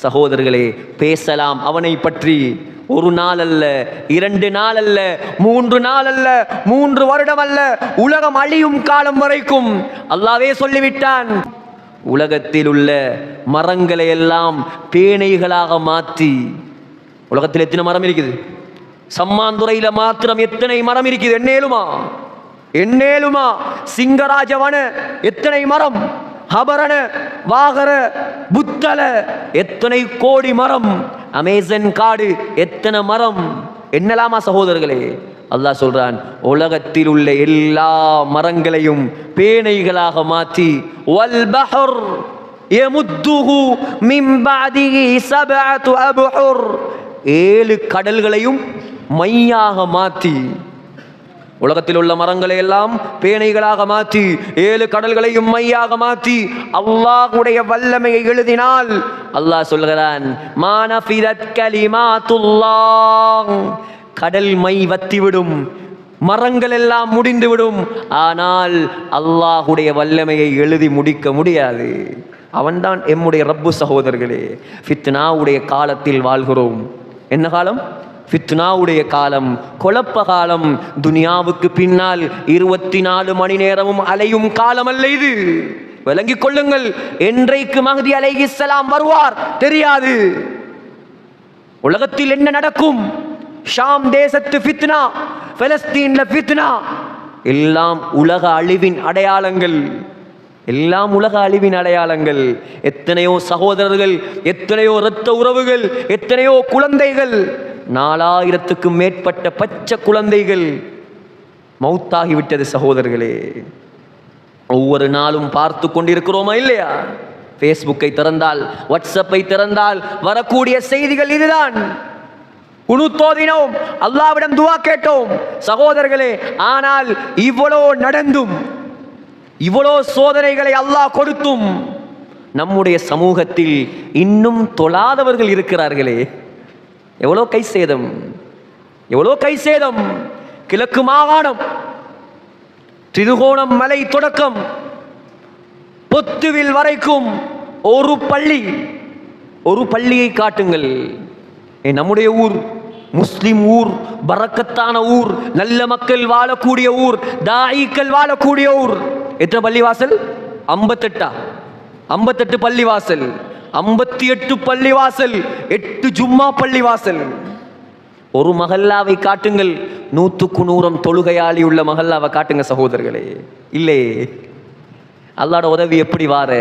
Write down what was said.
சகோதரர்களே, பேசலாம் அவனை பற்றி. ஒரு நாள் அல்ல, 2 நாள் அல்ல, 3 நாள் அல்ல, 3 வருடம் அல்ல, உலகம் அழியும் காலம் வரைக்கும். அல்லாஹ்வே சொல்லிவிட்டான், உலகத்தில் உள்ள மரங்களை எல்லாம் பேனைகளாக மாற்றி. உலகத்தில் எத்தனை மரம் இருக்குது? சம்மாந்துறையில மாத்திரம் எத்தனை மரம் இருக்குது? எண்ணேலுமா? சிங்கராஜவன எத்தனை மரம்? ஹபரண, வாகர, புத்தல எத்தனை கோடி மரம்? அமேசன் காடு எத்தனை மரம்? என்னலாமா சகோதரர்களே? அல்லாஹ் சொல்றான், உலகத்தில் உள்ள எல்லா மரங்களையும் பேனைகளாக மாற்றி, வல் பஹர் யமுத்துஹு மின் பஅதிஹி சபஅத்து அப்ஹுர், 7 கடல்களையும் மையாக மாற்றி. உலகத்தில் உள்ள மரங்களை எல்லாம் பேனைகளாக மாற்றி 7 கடல்களையும் மையாக மாற்றி அல்லாஹ்வுடைய வல்லமையை எழுதினால் அல்லாஹ் சொல்கிறான், மானஃபிதத் கலிமாத்துல்லாஹ், கடல் மை வத்திவிடும், மரங்கள் எல்லாம் முடிந்துவிடும், ஆனால் அல்லாஹ்வுடைய வல்லமையை எழுதி முடிக்க முடியாது. அவன்தான் எம்முடைய ரப்பு சகோதரர்களே. ஃபித்னாவுடைய காலத்தில் வாழ்கிறோம். என்ன காலம்? ஃபித்னாவுடைய காலம், குழப்ப காலம். துனியாவுக்கு பின்னால் 24 மணி நேரமும் அலையும் காலம் அல்ல இது. விளங்கிக் கொள்ளுங்கள். என்றைக்கு மஹ்தி அலைஹிஸ்ஸலாம் வருவார் தெரியாது. உலகத்தில் என்ன நடக்கும்? ஷாம் தேசத்து ஃபித்னா, பலஸ்தீன்ல ஃபித்னா, எல்லாம் உலக அழிவின் அடையாளங்கள். எல்லாம் உலக அழிவின் அடையாளங்கள். எத்தனையோ சகோதரர்கள், எத்தனையோ இரத்த உறவுகள், எத்தனையோ குழந்தைகள், 4000க்கும் மேற்பட்ட பச்சை குழந்தைகள் மௌத்தாகிவிட்டது சகோதரர்களே. ஒவ்வொரு நாளும் பார்த்து கொண்டிருக்கிறோமா இல்லையா? ஃபேஸ்புக்கை திறந்தால், வாட்ஸ்அப்பை திறந்தால் வரக்கூடிய செய்திகள் இதுதான். உணுத்தோதினோம், அல்லாஹ்விடம் துஆ கேட்டோம் சகோதரர்களே. ஆனால் இவ்வளோ நடந்தும், இவ்வளோ சோதனைகளை அல்லாஹ் கொடுத்தும் நம்முடைய சமூகத்தில் இன்னும் தொழாதவர்கள் இருக்கிறார்களே. எவ்வளோ கை சேதம், எவ்வளோ கை சேதம். கிழக்கு மாகாணம், திருகோணம் மலை தொடக்கம் பொத்துவில் வரைக்கும் ஒரு பள்ளியை காட்டுங்கள். நம்முடைய ஊர் முஸ்லிம் ஊர், பரக்கத்தான ஊர், நல்ல மக்கள் வாழக்கூடிய ஊர், தாயிக்கள் வாழக்கூடிய ஊர். எத்தனை பள்ளிவாசல்? 58 பள்ளிவாசல், 58 பள்ளிவாசல், 8 ஜும்மா பள்ளிவாசல். ஒரு மஹல்லாவை காட்டுங்கள், 100க்கு 100 தொழுகையாளி உள்ள மஹல்லாவை காட்டுங்க சகோதரர்களே. இல்லை, அல்லாஹ்வுடைய உதவி எப்படி வார?